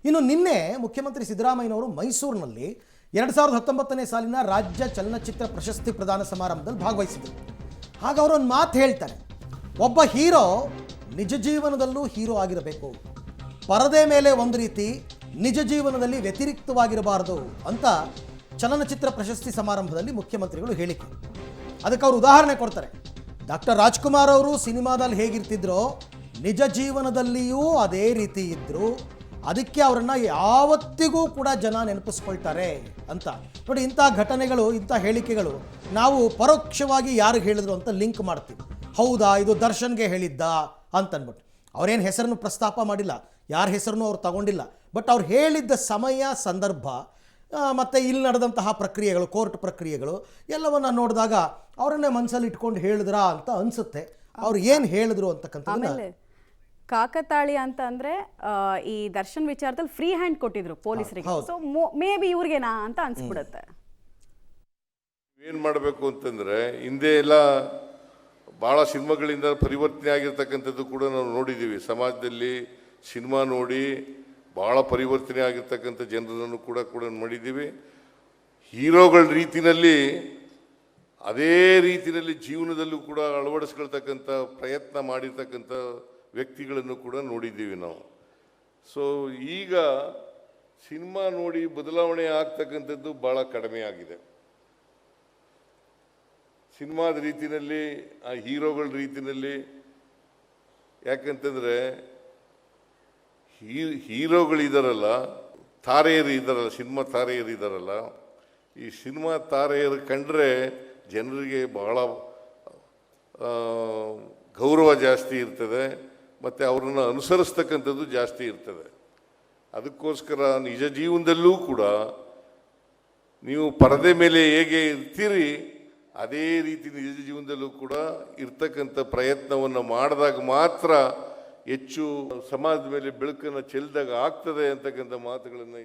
ಇನ್ನು ನಿನ್ನೆ ಮುಖ್ಯಮಂತ್ರಿ ಸಿದ್ದರಾಮಯ್ಯನವರು ಮೈಸೂರಿನಲ್ಲಿ 2019ನೇ ಸಾಲಿನ ರಾಜ್ಯ ಚಲನಚಿತ್ರ ಪ್ರಶಸ್ತಿ ಪ್ರದಾನ ಸಮಾರಂಭದಲ್ಲಿ ಭಾಗವಹಿಸಿದರು. ಆಗ ಅವರು ಒಂದು ಮಾತು ಹೇಳ್ತಾರೆ, ಒಬ್ಬ ಹೀರೋ ನಿಜ ಜೀವನದಲ್ಲೂ ಹೀರೋ ಆಗಿರಬೇಕು, ಪರದೆ ಮೇಲೆ ಒಂದು ರೀತಿ, ನಿಜ ಜೀವನದಲ್ಲಿ ವ್ಯತಿರಿಕ್ತವಾಗಿರಬಾರದು ಅಂತ ಚಲನಚಿತ್ರ ಪ್ರಶಸ್ತಿ ಸಮಾರಂಭದಲ್ಲಿ ಮುಖ್ಯಮಂತ್ರಿಗಳು ಹೇಳಿಕೆ. ಅದಕ್ಕೆ ಅವರು ಉದಾಹರಣೆ ಕೊಡ್ತಾರೆ. ಡಾಕ್ಟರ್ ರಾಜ್ಕುಮಾರ್ ಅವರು ಸಿನಿಮಾದಲ್ಲಿ ಹೇಗಿರ್ತಿದ್ರೋ ನಿಜ ಜೀವನದಲ್ಲಿಯೂ ಅದೇ ರೀತಿ ಇದ್ದರು, ಅದಕ್ಕೆ ಅವರನ್ನು ಯಾವತ್ತಿಗೂ ಕೂಡ ಜನ ನೆನಪಿಸ್ಕೊಳ್ತಾರೆ ಅಂತ. ನೋಡಿ, ಇಂಥ ಘಟನೆಗಳು, ಇಂಥ ಹೇಳಿಕೆಗಳು ನಾವು ಪರೋಕ್ಷವಾಗಿ ಯಾರು ಹೇಳಿದ್ರು ಅಂತ ಲಿಂಕ್ ಮಾಡ್ತೀವಿ. ಹೌದಾ, ಇದು ದರ್ಶನ್ಗೆ ಹೇಳಿದ್ದ ಅಂತನ್ಬಿಟ್ಟು. ಅವರೇನು ಹೆಸರನ್ನು ಪ್ರಸ್ತಾಪ ಮಾಡಿಲ್ಲ, ಯಾರ ಹೆಸರನ್ನು ಅವ್ರು ತಗೊಂಡಿಲ್ಲ. ಬಟ್ ಅವ್ರು ಹೇಳಿದ್ದ ಸಮಯ, ಸಂದರ್ಭ ಮತ್ತು ಇಲ್ಲಿ ನಡೆದಂತಹ ಪ್ರಕ್ರಿಯೆಗಳು, ಕೋರ್ಟ್ ಪ್ರಕ್ರಿಯೆಗಳು ಎಲ್ಲವನ್ನು ನೋಡಿದಾಗ ಅವರನ್ನೇ ಮನಸ್ಸಲ್ಲಿ ಇಟ್ಕೊಂಡು ಹೇಳಿದ್ರಾ ಅಂತ ಅನಿಸುತ್ತೆ. ಅವ್ರು ಏನು ಹೇಳಿದ್ರು ಅಂತಕ್ಕಂಥದ್ದು. ಕಾಕತಾಳಿ ಅಂತ ಅಂದ್ರೆ ಈ ದರ್ಶನ್ ವಿಚಾರದಲ್ಲಿ ಫ್ರೀ ಹ್ಯಾಂಡ್ ಕೊಟ್ಟಿದ್ರು ಪೊಲೀಸರಿಗೆ. ಸೊ ಮೇ ಬಿ ಇವ್ರಿಗೆನಾ ಅಂತ ಅನ್ಸ್ಬಿಡುತ್ತೆ. ಏನು ಮಾಡಬೇಕು ಅಂತಂದ್ರೆ, ಹಿಂದೆ ಎಲ್ಲ ಭಾಳ ಸಿನಿಮಾಗಳಿಂದ ಪರಿವರ್ತನೆ ಆಗಿರ್ತಕ್ಕಂಥದ್ದು ಕೂಡ ನಾವು ನೋಡಿದ್ದೀವಿ. ಸಮಾಜದಲ್ಲಿ ಸಿನಿಮಾ ನೋಡಿ ಭಾಳ ಪರಿವರ್ತನೆ ಆಗಿರ್ತಕ್ಕಂಥ ಜನರನ್ನು ಕೂಡ ಮಾಡಿದ್ದೀವಿ. ಹೀರೋಗಳ ರೀತಿಯಲ್ಲಿ ಅದೇ ರೀತಿಯಲ್ಲಿ ಜೀವನದಲ್ಲೂ ಕೂಡ ಅಳವಡಿಸ್ಕೊಳ್ತಕ್ಕಂಥ ಪ್ರಯತ್ನ ಮಾಡಿರ್ತಕ್ಕಂಥ ವ್ಯಕ್ತಿಗಳನ್ನು ಕೂಡ ನೋಡಿದ್ದೀವಿ ನಾವು. ಸೊ ಈಗ ಸಿನಿಮಾ ನೋಡಿ ಬದಲಾವಣೆ ಆಗ್ತಕ್ಕಂಥದ್ದು ಭಾಳ ಕಡಿಮೆ ಆಗಿದೆ. ಸಿನಿಮಾದ ರೀತಿಯಲ್ಲಿ, ಆ ಹೀರೋಗಳ ರೀತಿಯಲ್ಲಿ. ಯಾಕಂತಂದರೆ ಹೀರೋಗಳಿದಾರಲ್ಲ, ತಾರೆಯರು ಇದ್ದಾರಲ್ಲ, ಸಿನಿಮಾ ತಾರೆಯರು ಇದ್ದಾರಲ್ಲ, ಈ ಸಿನಿಮಾ ತಾರೆಯರು ಕಂಡ್ರೆ ಜನರಿಗೆ ಬಹಳ ಗೌರವ ಜಾಸ್ತಿ ಇರ್ತದೆ ಮತ್ತು ಅವ್ರನ್ನ ಅನುಸರಿಸ್ತಕ್ಕಂಥದ್ದು ಜಾಸ್ತಿ ಇರ್ತದೆ. ಅದಕ್ಕೋಸ್ಕರ ನಿಜ ಜೀವನದಲ್ಲೂ ಕೂಡ ನೀವು ಪರದೆ ಮೇಲೆ ಹೇಗೆ ಇರ್ತೀರಿ, ಅದೇ ರೀತಿ ನಿಜ ಜೀವನದಲ್ಲೂ ಕೂಡ ಇರ್ತಕ್ಕಂಥ ಪ್ರಯತ್ನವನ್ನು ಮಾಡಿದಾಗ ಮಾತ್ರ ಹೆಚ್ಚು ಸಮಾಜದ ಮೇಲೆ ಬೆಳಕನ್ನು ಚೆಲ್ಲಿದಾಗ ಆಗ್ತದೆ ಅಂತಕ್ಕಂಥ ಮಾತುಗಳನ್ನು